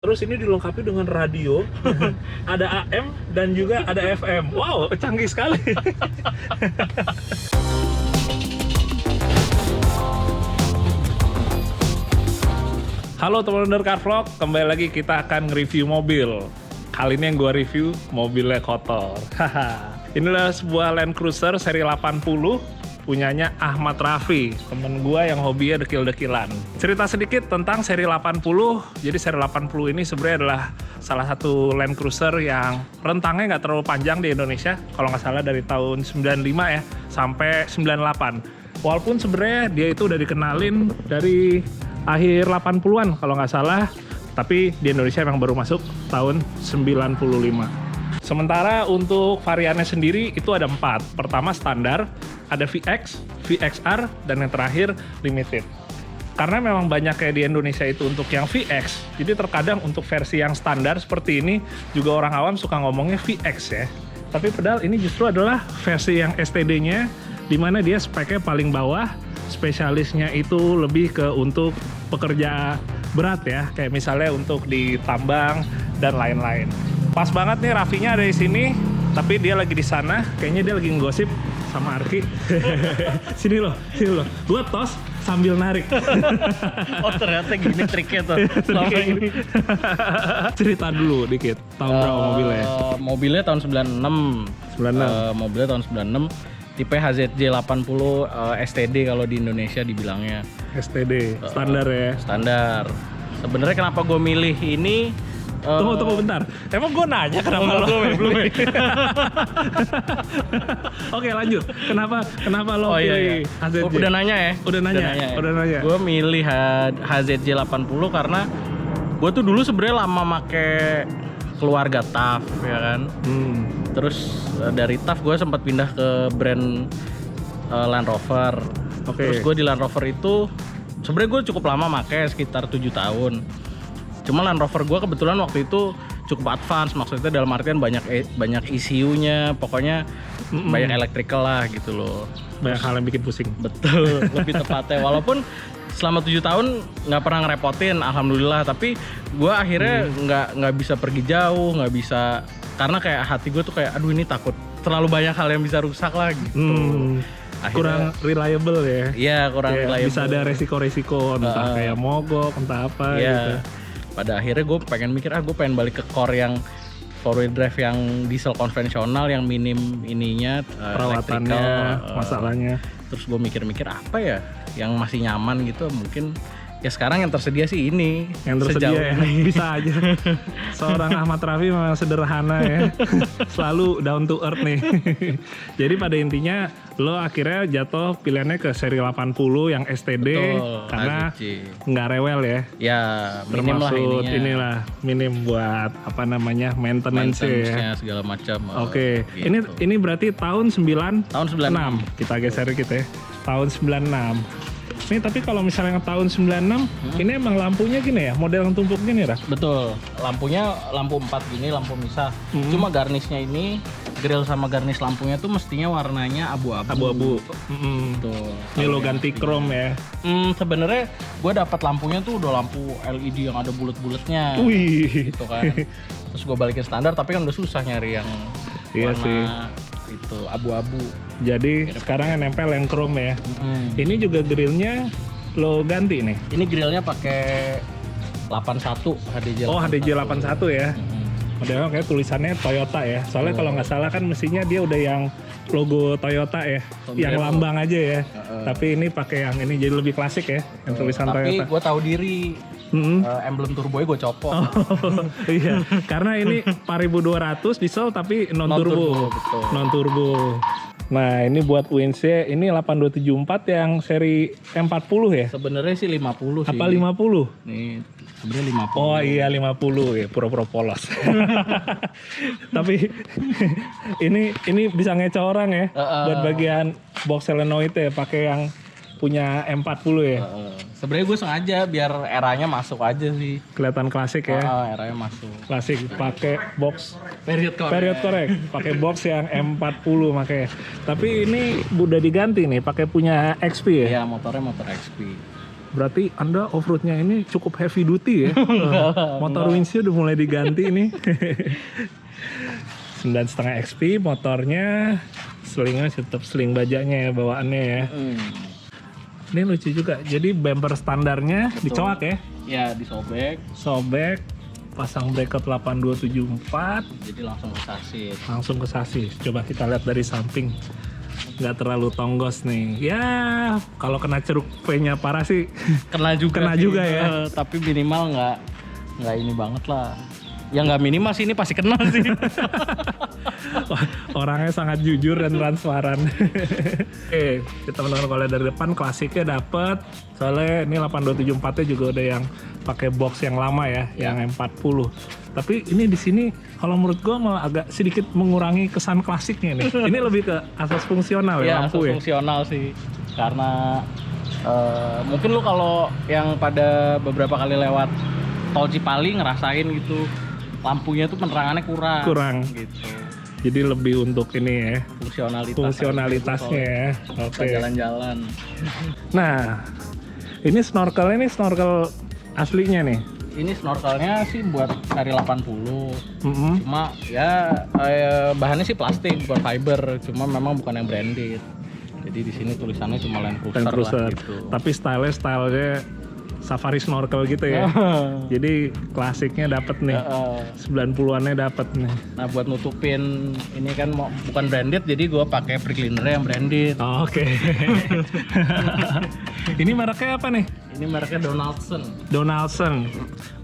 Terus ini dilengkapi dengan radio, ada AM dan juga ada FM. Wow, canggih sekali. Halo teman-teman Car Vlog, kembali lagi kita akan nge-review mobil. Kali ini yang gue review mobilnya kotor. Inilah sebuah Land Cruiser seri 80 punyanya Ahmad Raffi, temen gue yang hobinya dekil-dekilan. Cerita sedikit tentang seri 80. Jadi seri 80 ini sebenarnya adalah salah satu Land Cruiser yang rentangnya nggak terlalu panjang di Indonesia. Kalau nggak salah dari tahun 95 ya sampai 98. Walaupun sebenarnya dia itu udah dikenalin dari akhir 80-an kalau nggak salah, tapi di Indonesia memang baru masuk tahun 95. Sementara untuk variannya sendiri itu ada 4. Pertama standar, ada VX, VXR, dan yang terakhir limited. Karena memang banyak kayak di Indonesia itu untuk yang VX, jadi terkadang untuk versi yang standar seperti ini juga orang awam suka ngomongnya VX ya. Tapi padahal ini justru adalah versi yang STD-nya, di mana dia speknya paling bawah, spesialisnya itu lebih ke untuk pekerja berat ya, kayak misalnya untuk di tambang dan lain-lain. Pas banget nih Raffinya ada di sini, tapi dia lagi di sana, kayaknya dia lagi ngegosip sama Arki. Sini loh. Gua tos sambil narik. Oh ternyata gini triknya tuh selama ini. Cerita dulu dikit, tahun berapa mobilnya? Mobilnya tahun 96. 96. Mobilnya tahun 96. Tipe HZJ 80 STD kalau di Indonesia dibilangnya. STD, standar ya? Standar. Sebenarnya kenapa gue milih ini? Tunggu bentar. Emang gue nanya kenapa lo? Belum. Oke lanjut. Kenapa lo pilih HZJ? Udah nanya ya? Udah nanya. Gue milih HZJ 80 karena gue tuh dulu sebenarnya lama make keluarga TAF ya kan. Terus dari TAF gue sempat pindah ke brand Land Rover. Terus gue di Land Rover itu sebenarnya gue cukup lama make, sekitar 7 tahun. Cuma Land Rover gue kebetulan waktu itu cukup advance, maksudnya dalam artian banyak ECU-nya, pokoknya banyak electrical lah gitu loh. Banyak hal yang bikin pusing. Betul, lebih tepatnya. Walaupun selama 7 tahun nggak pernah ngerepotin, alhamdulillah. Tapi gue akhirnya nggak bisa pergi jauh, nggak bisa, karena kayak hati gue tuh kayak aduh ini takut terlalu banyak hal yang bisa rusak lah gitu. Akhirnya, kurang reliable ya? Iya kurang reliable. Bisa ada resiko-resiko, entah kayak mogok, entah apa gitu. Pada akhirnya gue pengen mikir, gue pengen balik ke core yang 4-wheel drive yang diesel konvensional yang minim ininya, perawatannya, masalahnya. Terus gue mikir-mikir apa ya yang masih nyaman gitu, mungkin ya sekarang yang tersedia sih ini. Yang tersedia ya, bisa aja. Seorang Ahmad Raffi memang sederhana ya. Selalu down to earth nih. Jadi pada intinya lo akhirnya jatuh pilihannya ke seri 80 yang STD. Betul, karena nggak rewel ya. Ya minim lah ininya. Inilah minim buat apa namanya maintenance-nya segala macam. Oke. Gitu. Ini berarti tahun 96. Kita geser dikit ya. Tahun 96. Nih tapi kalau misalnya yang tahun 96, ini emang lampunya gini ya, model yang tumpuk gini ya? Betul, lampunya lampu 4 gini, lampu misah. Cuma garnisnya ini, grill sama garnish lampunya tuh mestinya warnanya abu-abu. Abu-abu. Tuh. Ini lo ganti chrome ya? Sebenarnya gue dapat lampunya tuh udah lampu LED yang ada bulat-bulatnya. Wih. Gitu kan. Terus gue balikin standar, tapi kan udah susah nyari yang warna itu abu-abu. Jadi sekarang yang nempel yang chrome ya. Ini juga grillnya lo ganti nih. Ini grillnya pakai 81 HDJ. Oh HDJ 81 ya. Modelnya kayak tulisannya Toyota ya. Soalnya kalau nggak salah kan mestinya dia udah yang logo Toyota ya, yang lambang aja ya. Tapi ini pakai yang ini jadi lebih klasik ya, yang tulisan Toyota. Tapi gue tahu diri. Emblem turbonya gue copot. Iya, karena ini 4200 diesel tapi non turbo. Non turbo. Nah ini buat WNC ini 8274 yang seri M40 ya? Sebenarnya sih 50 sih. Apa 50? Nih sebenarnya 50. Oh iya 50 ya, pura-pura polos. Tapi ini bisa ngecoh orang ya. Buat bagian box solenoid ya, pakai yang punya M40 ya. Sebenarnya gue sengaja biar eranya masuk aja sih. Kelihatan klasik ya. Eranya masuk. Klasik, pakai box period correct, pakai box yang M40 makanya. Tapi ini udah diganti nih, pakai punya XP ya. Iya, motornya motor XP. Berarti Anda off-roadnya ini cukup heavy duty ya? Motor windsnya udah mulai diganti nih. 9,5 XP motornya, selingnya tetap seling bajanya ya bawaannya ya. Ini lucu juga, jadi bumper standarnya dicoak ya? Ya, disobek. Sobek, pasang bracket 8274. Jadi langsung ke sasis. Langsung ke sasis. Coba kita lihat dari samping. Nggak terlalu tonggos nih. Ya, kalau kena ceruk V-nya parah sih. Kena juga. Kena sih, juga ya. Tapi minimal nggak ini banget lah. Ya nggak minimal sih, ini pasti kena sih. Orangnya sangat jujur dan transparan. Oke, kita menonton kalau dari depan klasiknya dapet. Soalnya ini 8274-nya juga udah yang pakai box yang lama ya, yang M40. Tapi ini di sini kalau menurut gua malah agak sedikit mengurangi kesan klasiknya nih. Ini lebih ke asas fungsional ya, lampu ya. Fungsional sih. Karena mungkin lu kalau yang pada beberapa kali lewat tol Cipali ngerasain gitu, lampunya tuh penerangannya kurang gitu. Jadi lebih untuk ini ya, fungsionalitasnya ya. Oke. Jalan-jalan. Nah, ini snorkel aslinya nih. Ini snorkelnya sih buat seri 80. Cuma ya bahannya sih plastik, bukan fiber. Cuma memang bukan yang branded. Jadi di sini tulisannya cuma Land Cruiser lah gitu. Tapi stylenya safari snorkel gitu ya. Jadi klasiknya dapet nih. 90-annya dapet nih. Nah, buat nutupin ini kan bukan branded, jadi gua pakai brake cleaner yang branded. Oh, oke. Ini mereknya apa nih? Ini mereknya Donaldson.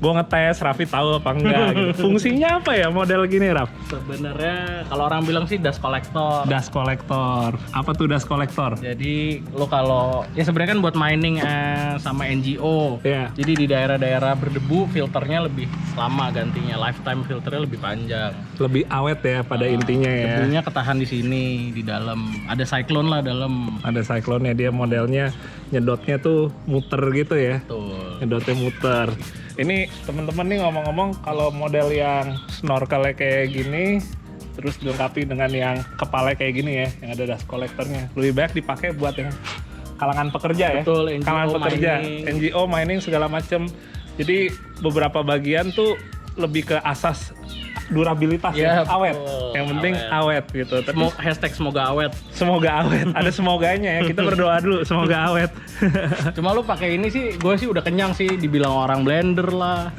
Gua ngetes Raffi tahu apa enggak gitu. Fungsinya apa ya model gini, Raff? Sebenarnya kalau orang bilang sih dust collector. Dust collector. Apa tuh dust collector? Jadi lo kalau ya sebenarnya kan buat mining sama NGO. Iya. Jadi di daerah-daerah berdebu filternya lebih lama gantinya, lifetime filternya lebih panjang. Lebih awet ya pada intinya ya. Debunya ketahan di sini di dalam. Ada cyclone lah dalam. Ada cyclone-nya, dia modelnya nyedotnya tuh muter gitu ya. Betul. Nyedotnya muter. Ini teman-teman nih ngomong-ngomong kalau model yang snorkelnya kayak gini terus dilengkapi dengan yang kepala kayak gini ya, yang ada dust collectornya, lebih baik dipakai buat yang kalangan pekerja ya. Betul, NGO, kalangan pekerja, mining. NGO, mining segala macam. Jadi beberapa bagian tuh lebih ke asas durabilitas ya, awet. Yang penting awet gitu. Tapi Hashtag semoga awet. semoga awet. Ada semoganya ya. Kita berdoa dulu semoga awet. Cuma lu pakai ini sih, gue sih udah kenyang sih. Dibilang orang blender lah,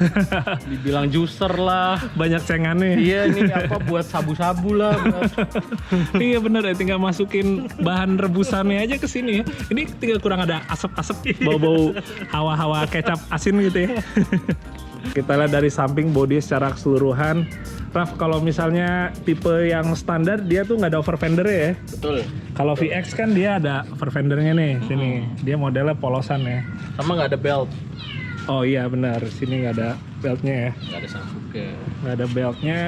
dibilang juicer lah. Banyak cengannya. Iya, ini apa buat sabu-sabu lah. Iya bener ya, tinggal masukin bahan rebusannya aja ke sini ya. Ini tinggal kurang ada asap-asap, bau-bau hawa-hawa kecap asin gitu ya. Kita lihat dari samping bodi secara keseluruhan. Raf, kalau misalnya tipe yang standar dia tuh nggak ada over fender ya. Betul. Kalau VX kan dia ada over fendernya nih, sini. Dia modelnya polosan ya. Sama nggak ada belt. Oh iya benar, sini nggak ada beltnya ya. Nggak ada sabuknya. Nggak ada beltnya.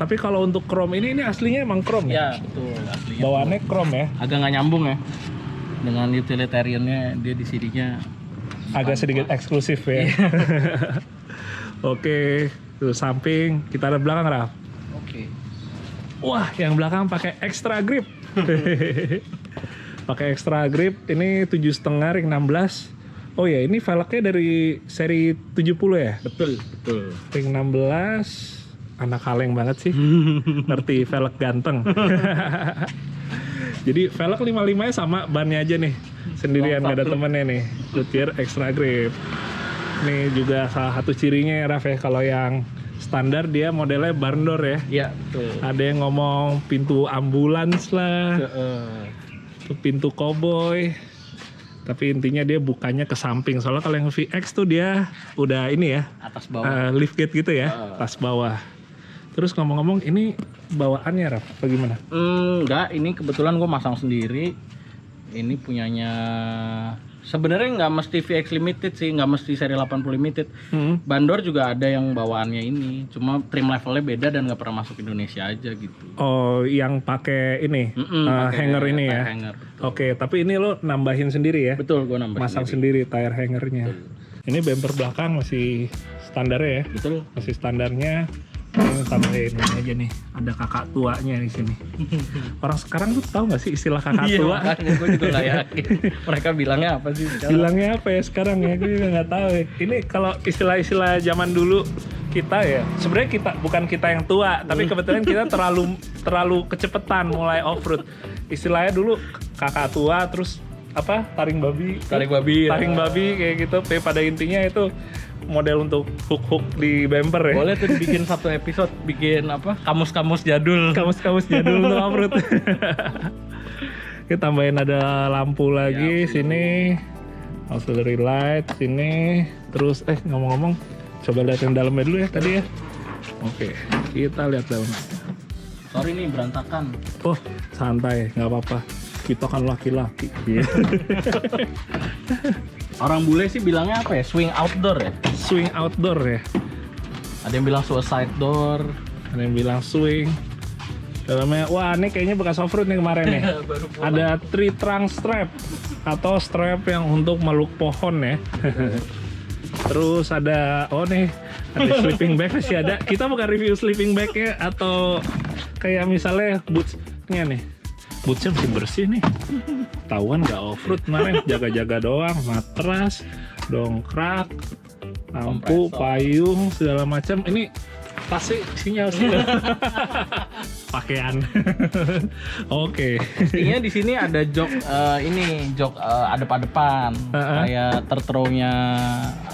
Tapi kalau untuk chrome ini aslinya emang chrome ya? Ya betul. Aslinya. Bawaannya chrome ya? Agak nggak nyambung ya. Dengan utilitariannya dia di sininya agak sedikit eksklusif ya. Oke, tuh samping, kita ada belakang Raf. Oke. Wah, yang belakang pakai extra grip. Pakai extra grip, ini 7,5 ring 16. Oh ya, ini velgnya dari seri 70 ya? Betul. Ring 16, anak kaleng banget sih. Ngerti velg ganteng. Jadi velg 55-nya sama bannya aja nih. Sendirian, gak ada temennya nih. Goodyear extra grip. Ini juga salah satu cirinya ya Raf ya, kalau yang standar dia modelnya barn door ya. Iya, betul. Ada yang ngomong pintu ambulans lah, pintu cowboy. Tapi intinya dia bukanya ke samping. Soalnya kalau yang VX tuh dia udah ini ya, atas bawah. lift gate gitu ya, atas bawah. Terus ngomong-ngomong ini bawaannya Raf, bagaimana? Enggak, ini kebetulan gue masang sendiri. Ini punyanya sebenarnya nggak mesti VX Limited sih, nggak mesti seri 80 Limited. Bandor juga ada yang bawaannya ini, cuma trim levelnya beda dan nggak pernah masuk Indonesia aja gitu. Oh, yang pakai ini hanger ini ya? Hanger, Oke, tapi ini lo nambahin sendiri ya? Betul, gue nambahin. Masang sendiri tire hangernya. Ini bumper belakang masih standar ya? Betul. Masih standarnya. Ini tambahin ini aja nih, ada kakak tuanya di sini. Orang sekarang tuh tahu nggak sih istilah kakak tua? Iya, gue juga nggak yakin. Mereka bilangnya apa sih? Bilangnya apa ya sekarang ya? Gue juga nggak tahu ya. Ini kalau istilah-istilah zaman dulu kita ya, sebenarnya kita bukan kita yang tua, tapi kebetulan kita terlalu kecepetan mulai off-road. Istilahnya dulu kakak tua, terus apa? Taring babi kayak gitu. Tapi pada intinya itu model untuk hook di bumper ya. Boleh tuh bikin satu episode, bikin apa? Kamus-kamus jadul. Kamus-kamus jadul untuk off-road. Kita tambahin ada lampu lagi sini, auxiliary light sini. Terus ngomong-ngomong, coba liatin dalamnya dulu ya tadi ya. Oke, kita lihat dalamnya. Sorry nih berantakan. Oh, santai, nggak apa-apa. Kita kan laki-laki. Orang bule sih bilangnya apa ya? Swing outdoor ya? Swing outdoor ya. Ada yang bilang suicide door. Ada yang bilang swing. Dalamnya, wah ini kayaknya bekas off-road nih kemarin nih. Ada tree trunk strap atau strap yang untuk meluk pohon ya. Terus ada, ada sleeping bag masih ada. Kita bukan review sleeping bag ya, atau kayak misalnya bootsnya nih. Bootsnya masih bersih nih. Tahuan nggak off-road kemarin, jaga-jaga doang. Matras, dongkrak, lampu, payung, segala macam. Ini pasti isinya pakaian. Oke. Pastinya di sini ada jok jok adep-adepan kayak tertro-nya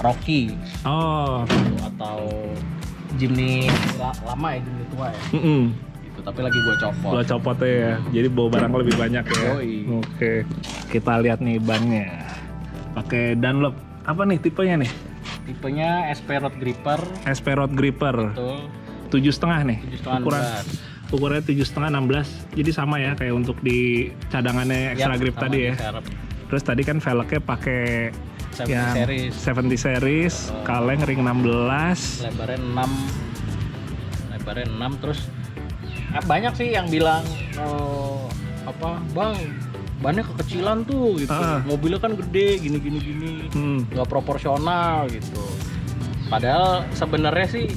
Rocky. Oh. Atau Jimny lama ya, Jimny tua ya. Gitu, tapi lagi gua copot. Gua copot ya. Jadi bawa barang lebih banyak ya. Oke. Kita lihat nih bannya. Pakai Dunlop. Apa nih tipenya nih? Tipenya SP Road Gripper. SP Road Gripper. Betul. 7,5 nih. 7,5 ukurannya 7,5 16. Jadi sama ya kayak untuk di cadangannya extra grip tadi ya. Serep. Terus tadi kan velgnya pakai 70 yang series. 70 series, kaleng ring 16. Lebarnya 6 terus banyak sih yang bilang Bang, bannya kekecilan tuh gitu. Mobilnya kan gede gini nggak proporsional gitu. Padahal sebenarnya sih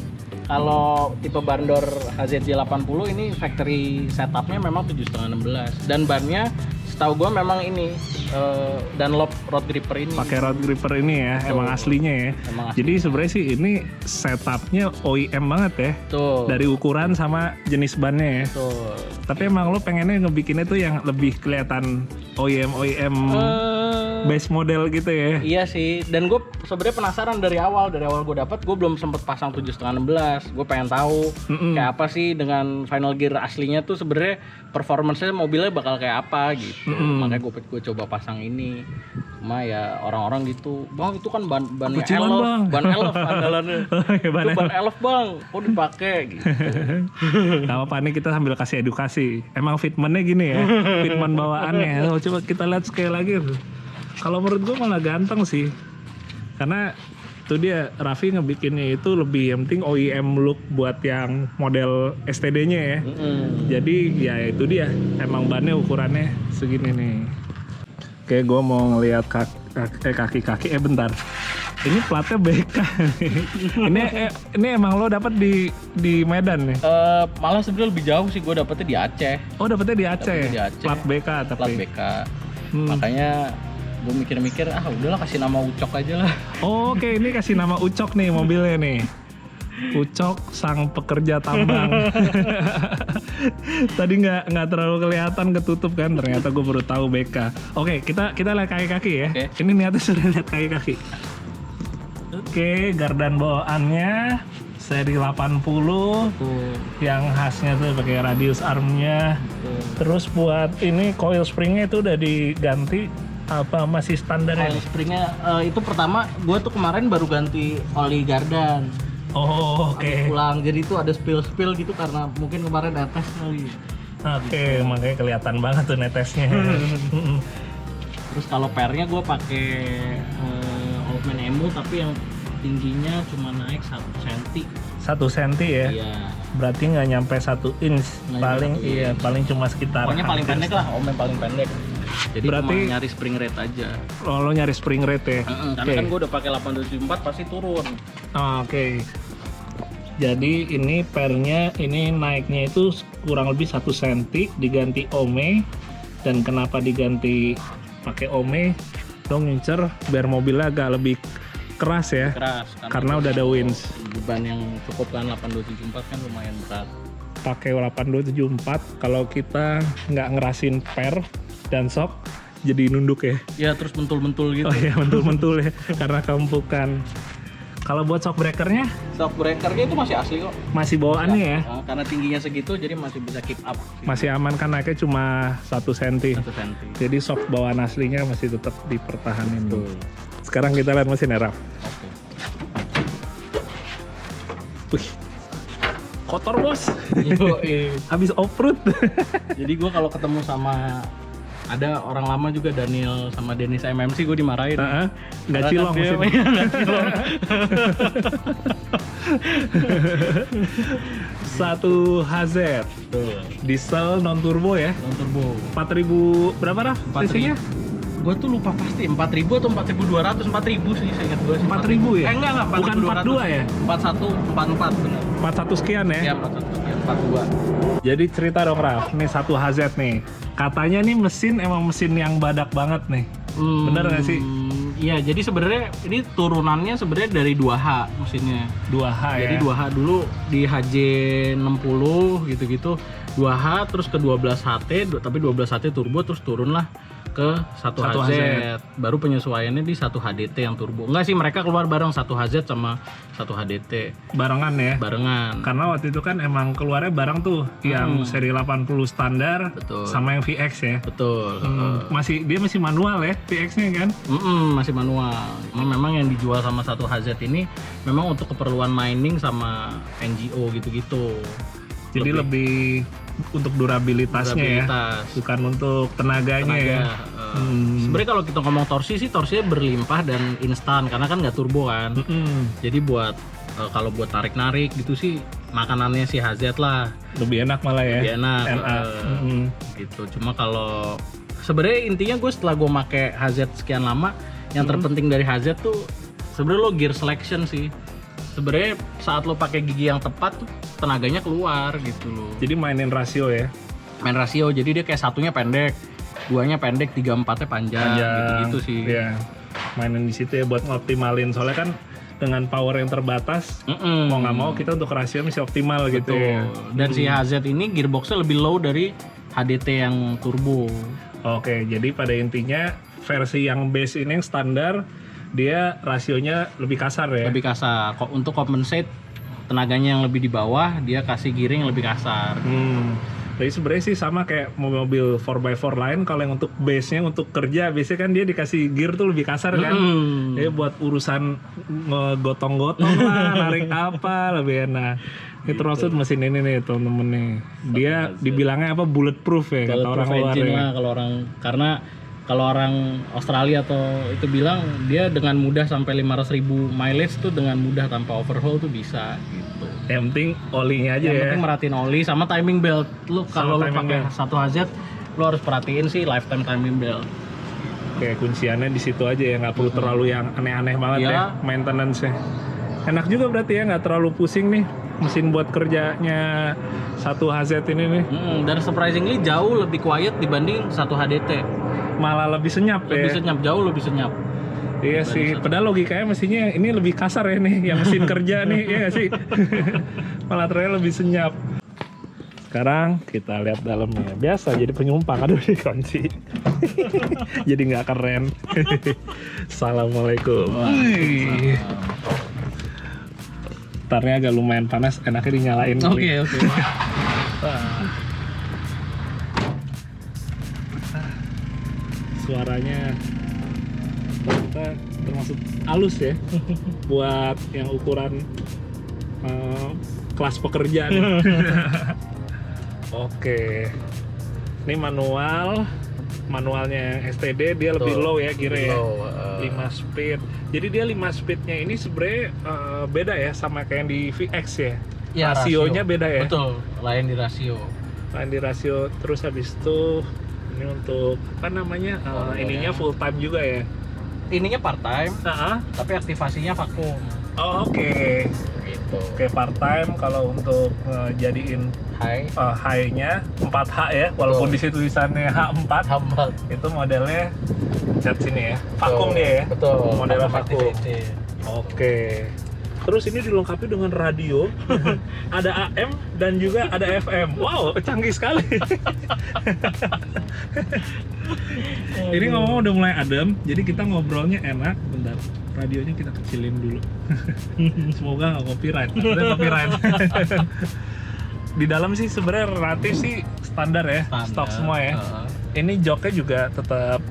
kalau tipe Bandor HZJ 80 ini factory setupnya memang 7,5 16 dan bannya setahu gue memang ini Dunlop Road Gripper ini. Pakai Road Gripper ini ya. Betul. Emang aslinya ya. Jadi sebenarnya sih ini setupnya OEM banget ya. Betul. Dari ukuran sama jenis bannya ya. Betul. Tapi emang lo pengennya ngebikinnya tuh yang lebih kelihatan OEM base model gitu ya. Iya sih. Dan gue sebenarnya penasaran dari awal gue dapat, gue belum sempet pasang 7,5 16. Gue pengen tahu kayak apa sih dengan final gear aslinya tuh sebenarnya performance-nya mobilnya bakal kayak apa gitu. Makanya gue coba pasang ini. Cuma ya orang-orang gitu, Bang itu kan ban Elf andalannya. Itu ban Elf Bang, kok dipakai gitu. Gak apa-apa nih, kita sambil kasih edukasi. Emang fitmentnya gini ya, fitment bawaannya. Coba kita lihat sekali lagi. Kalau menurut gue malah ganteng sih. Karena itu dia Raffi ngebikinnya itu lebih yang penting OEM look buat yang model STD-nya ya. Jadi ya itu dia, emang bannya ukurannya segini nih. Oke, gue mau ngeliat kaki-kaki. Bentar. Ini platnya BK. ini emang lo dapat di Medan nih? Malah sebenarnya lebih jauh sih, gue dapetnya di Aceh. Oh, dapetnya di Aceh. Plat BK tapi. Plat BK. Makanya gue mikir-mikir, udahlah kasih nama Ucok aja lah. Oh, oke, ini kasih nama Ucok nih mobilnya nih. Ucok sang pekerja tambang. Tadi nggak terlalu kelihatan, ketutup kan, ternyata gue baru tahu BK. Oke, kita lihat kaki-kaki ya. Ini niatnya sudah lihat kaki-kaki. Oke, gardan bawaannya seri 80. Yang khasnya tuh pakai radius armnya. Terus buat ini coil springnya itu udah diganti apa masih standar ya? Coil springnya itu pertama gue tuh kemarin baru ganti oli gardan. Oh, oke. Pulang, jadi itu ada spill gitu karena mungkin kemarin netes kali. Oke, makanya kelihatan banget tuh netesnya. Terus kalau pernya gue pakai Oldman Emu tapi yang tingginya cuma naik 1 cm. 1 cm ya? Iya. Berarti nggak nyampe 1 inch. Paling cuma sekitar. Pokoknya paling pendek lah, Om yang paling pendek. Jadi berarti cuma nyari spring rate aja. Oh, lo nyari spring rate ya? Karena kan gue udah pakai 874 pasti turun. Oke. Jadi ini pernya ini naiknya itu kurang lebih 1 cm, diganti ome. Dan kenapa diganti pakai ome? Dong ngincer biar mobilnya agak lebih keras ya. Keras. Karena udah ada winch. Beban yang cukup kan 8274 kan lumayan berat. Pakai 8274 kalau kita nggak ngerasin per dan sok jadi nunduk ya. Ya terus mentul-mentul gitu. Oh iya mentul-mentul ya karena kempukan. Kalau buat shock breakernya Shock breakernya itu masih asli kok. masih bawaannya ya. Karena tingginya segitu jadi masih bisa keep up. Masih aman kan naiknya cuma 1 cm. 1 cm. Jadi shock bawaan aslinya masih tetap dipertahanin. Betul. Sekarang kita lihat mesin Raf. Oke. Wih. Kotor bos. Yoi. Habis off-road. Jadi gue kalau ketemu sama ada orang lama juga Daniel sama Dennis MMC gue dimarahin. Nggak cilong mesin. Nggak cilong. 1 HZ. Tuh. Diesel non turbo ya. Non turbo. 4000 berapa Raf? 4.000. Cc-nya? Gue tuh lupa pasti 4.000 atau 4.200, 4.000 sih saya ingat gue sih. 4.000 ya? Enggak, Bukan 42 ya? 41, 44 benar. 41 sekian ya? Iya, 41 sekian, 42. Jadi cerita dong Raf, nih 1 HZ nih. Katanya nih mesin emang mesin yang badak banget nih. Bener nggak sih? Iya, jadi sebenarnya ini turunannya sebenarnya dari 2H mesinnya. 2H ya? Jadi 2H dulu di HJ60 gitu-gitu 2H terus ke 12HT, tapi 12HT turbo terus turunlah ke 1 HZ. Baru penyesuaiannya di 1 HDT yang turbo. Enggak sih, mereka keluar bareng 1 HZ sama 1 HDT. Barengan ya? Barengan. Karena waktu itu kan emang keluarnya bareng tuh yang seri 80 standar. Betul. Sama yang VX ya. Betul. Dia masih manual ya VX-nya kan? Masih manual. Memang yang dijual sama 1 HZ ini memang untuk keperluan mining sama NGO gitu-gitu. Jadi lebih untuk durabilitasnya ya, bukan untuk tenaganya ya. Sebenarnya kalau kita ngomong torsi sih torsinya berlimpah dan instan karena kan nggak turbo kan. Jadi buat kalau buat tarik-narik gitu sih makanannya si HZ lah. Lebih enak malah ya. Lebih enak. Gitu. Cuma kalau sebenarnya intinya gue setelah gue make HZ sekian lama, yang terpenting dari HZ tuh sebenarnya lo gear selection sih. Sebenarnya saat lo pakai gigi yang tepat tuh tenaganya keluar gitu loh. Jadi mainin rasio ya. Main rasio, jadi dia kayak satunya pendek, duanya pendek, 3/4-nya panjang gitu-gitu sih. Iya. Mainin di situ ya buat ngoptimalin. Soalnya kan dengan power yang terbatas, mau nggak mau kita untuk rasio mesti optimal. Betul. Gitu ya. Dan si HZ ini gearboxnya lebih low dari HDT yang turbo. Oke, jadi pada intinya versi yang base ini yang standar dia rasionya lebih kasar ya. Lebih kasar. Untuk compensate tenaganya yang lebih di bawah, dia kasih gearing lebih kasar. Jadi sebenarnya sih sama kayak mobil 4x4 lain. Kalau yang untuk base-nya untuk kerja biasanya kan dia dikasih gear tuh lebih kasar kan. Jadi buat urusan ngegotong-gotong lah, narik apa lebih enak. Ini termasuk mesin ini nih temen-temen nih. Dia dibilangnya apa bulletproof ya kata orang luar ya. Kalau orang Australia atau itu bilang dia dengan mudah sampai 500.000 mileage tuh dengan mudah tanpa overhaul tuh bisa gitu. Yang penting olinya aja ya. Yang penting merhatiin oli sama timing belt. Lu kalau lu pakai 1 HZ lu harus perhatiin sih lifetime timing belt. Kayak kunciannya di situ aja ya, nggak perlu terlalu yang aneh-aneh banget ya maintenance-nya. Enak juga berarti ya, nggak terlalu pusing nih mesin buat kerjanya 1 HZ ini nih. Dan surprisingly jauh lebih quiet dibanding 1 HDT. Malah lebih senyap ya. Lebih senyap, jauh lebih senyap. Iya sih, padahal logikanya mestinya ini lebih kasar ya nih, yang mesin kerja nih, ya nggak sih? Malah ternyata lebih senyap. Sekarang kita lihat dalamnya. Biasa jadi penyumpang, aduh dikunci. Jadi nggak keren. Assalamualaikum. Tarnya agak lumayan panas, enaknya dinyalain. Oke. Suaranya ternyata termasuk halus ya buat yang ukuran kelas pekerja nih. Oke, ini manualnya STD dia lebih low ya kira ya, 5 speed. Jadi dia 5 speednya ini sebenarnya beda ya sama kayak yang di VX ya. Rasionya beda ya. Betul, lain di rasio. Terus habis itu ini untuk apa namanya ininya full time juga ya. Ininya part time, tapi aktivasinya vakum. Oke. Gitu. Betul. Oke, part time kalau untuk jadiin high-nya 4H ya, walaupun di situ tulisannya H4. Itu modelnya cat sini ya. Vakum dia ya. Betul. Modelnya vakum vakum. activated. Oke. Terus ini dilengkapi dengan radio, ada AM dan juga ada FM. Wow, canggih sekali. Ini ngomong udah mulai adem, jadi kita ngobrolnya enak. Bentar, radionya kita kecilin dulu. Semoga nggak copyright. Ada copyright. Di dalam sih sebenarnya relatif sih standar ya, stok semua ya. Ini joknya juga tetap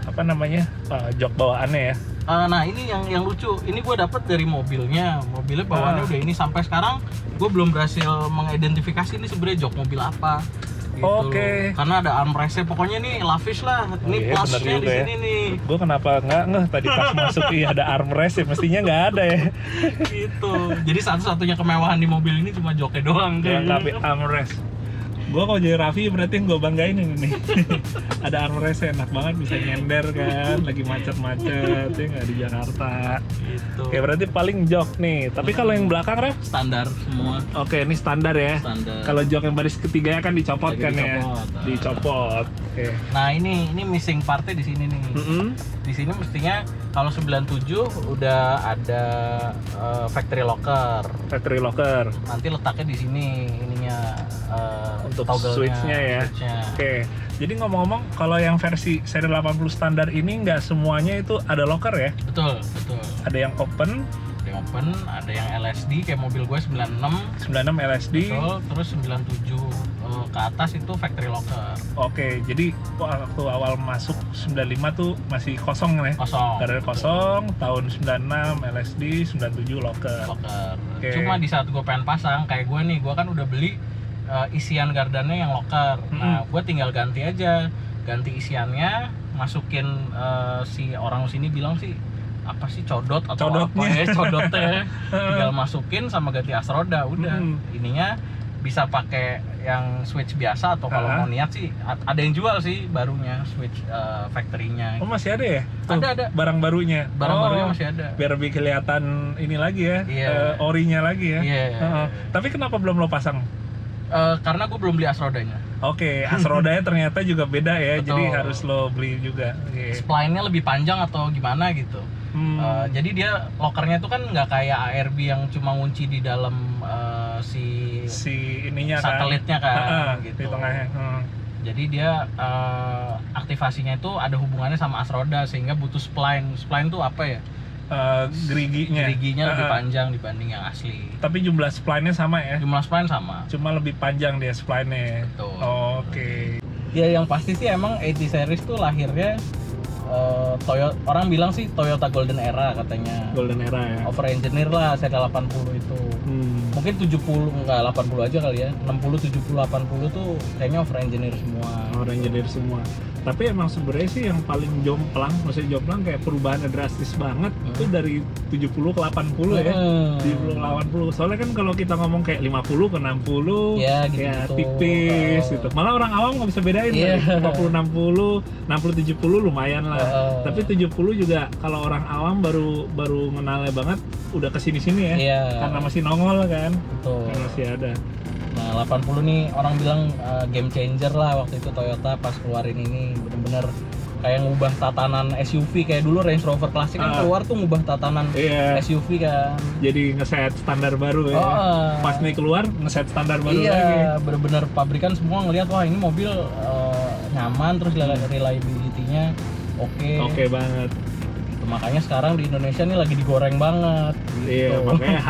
apa namanya, jok bawaannya ya. Nah ini yang lucu, ini gue dapet dari mobilnya bawaannya udah ini. Sampai sekarang gue belum berhasil mengidentifikasi ini sebenarnya jok mobil apa gitu. Oke. Karena ada armrestnya, pokoknya nih lavish lah. Ini plusnya di sini nih. Gue kenapa nggak ngeh tadi pas masuk ada armrest ya, mestinya nggak ada ya. Gitu. Jadi satu-satunya kemewahan di mobil ini cuma joknya doang. Lengkapi armrest. Gue kalau jadi Raffi berarti yang gue banggain ini nih. Ada armrest enak banget, bisa nyender kan, lagi macet-macet ya nggak di Jakarta. Gitu. Oke, berarti paling jok nih. Tapi kalau yang belakang Ref? Standar semua. Oke, ini standar ya. Standar. Kalau jok yang baris ketiganya kan dicopot Lagi kan ya. dicopot. Dicopot. Oke. Nah ini missing partnya di sini nih. Di sini mestinya kalau 97 udah ada factory locker. Factory locker. Nanti letaknya di sini ininya Untuk toggle-nya, switch-nya ya. switch-nya. Oke. Jadi ngomong-ngomong, kalau yang versi seri 80 standar ini nggak semuanya itu ada locker ya? Betul. Ada yang open, Ada yang open, ada yang LSD kayak mobil gue 96. 96 LSD. Betul, terus 97 ke atas itu factory locker. Oke, jadi waktu awal masuk 95 tuh masih kosong ya? Kosong. Garda kosong, tahun 96 LSD, 97 locker. Oke. Cuma di saat gue pengen pasang, kayak gue nih, gue kan udah beli isian gardannya yang locker. Nah, gue tinggal ganti aja, ganti isiannya, masukin si orang sini bilang sih apa sih codot atau apa ya codotnya, tinggal masukin sama ganti as roda udah. Ininya bisa pakai yang switch biasa atau kalau mau niat sih ada yang jual sih barunya switch factory-nya. Oh masih ada ya? Ada. Barang barunya Masih ada. Biar lebih kelihatan ini lagi ya, Iya. orinya lagi ya. Iya. Tapi kenapa belum lo pasang? Karena gue belum beli as rodanya. Oke, as rodanya ternyata juga beda ya. Betul. Jadi harus lo beli juga. Spline-nya lebih panjang atau gimana gitu. Jadi dia lockernya tuh kan nggak kayak ARB yang cuma ngunci di dalam si ininya satelitnya kan gitu. Di tengahnya. Jadi dia aktivasinya itu ada hubungannya sama as roda sehingga butuh spline. Spline tuh apa ya? Geriginya lebih panjang dibanding yang asli. Tapi jumlah spline-nya sama ya? Jumlah spline sama. Cuma lebih panjang dia spline-nya. Betul. Oke. Ya yang pasti sih emang 80 series tuh lahirnya Toyota, orang bilang sih Toyota Golden Era katanya. Golden Era ya. Over engineer lah seri 80 itu. Mungkin 70 enggak 80 aja kali ya. 60, 70, 80 tuh kayaknya over engineer semua. Over engineer semua. Tapi emang sebenarnya sih yang paling jomplang, maksudnya jomplang kayak perubahannya drastis banget itu dari 70 ke 80 ya. 70 ke 80. Soalnya kan kalau kita ngomong kayak 50 ke 60 ya, gitu, ya tipis gitu. Malah orang awam nggak bisa bedain. 50 60, 60 70 lumayan lah. Tapi 70 juga kalau orang awam baru ngenalnya banget udah kesini-sini ya. Karena masih nongol kan. Betul. Karena masih ada. Nah 80 nih orang bilang game changer lah waktu itu Toyota pas keluarin ini, bener-bener kayak ngubah tatanan SUV. Kayak dulu Range Rover Classic kan keluar tuh ngubah tatanan SUV kan. Jadi ngeset standar baru ya. Pas nih keluar ngeset standar baru lagi. Iya, bener-bener pabrikan semua ngelihat wah ini mobil nyaman, terus reliability-nya oke banget. Makanya sekarang di Indonesia nih lagi digoreng banget gitu. Iya, makanya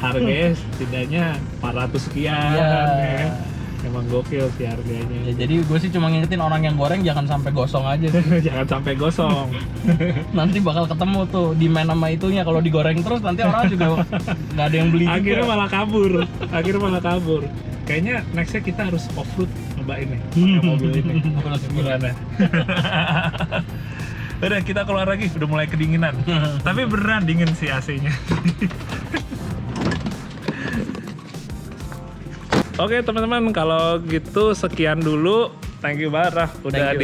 harganya setidaknya 400 sekian ya. Emang gokil sih harganya. Ya, jadi gue sih cuma ngingetin orang yang goreng jangan sampai gosong aja sih. Jangan sampai gosong. Nanti bakal ketemu tuh demand sama itunya, kalau digoreng terus nanti orang juga nggak ada yang beli juga. Akhirnya malah kabur. Kayaknya nextnya kita harus off-road nyobain nih pakai mobil ini. Gimana? Udah kita keluar lagi, udah mulai kedinginan. Tapi beneran dingin sih AC-nya. Oke teman-teman, kalau gitu sekian dulu. Thank you banget Raf, udah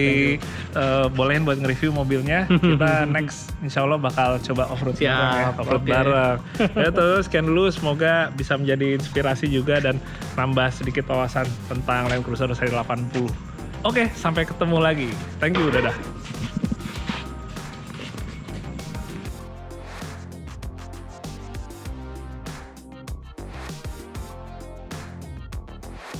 bolehin buat nge-review mobilnya. Kita next insya Allah bakal coba off-road bareng ya, off-road oke. bareng. Ya terus sekian dulu, semoga bisa menjadi inspirasi juga dan nambah sedikit wawasan tentang Land Cruiser seri 80. Oke, sampai ketemu lagi. Thank you, dadah.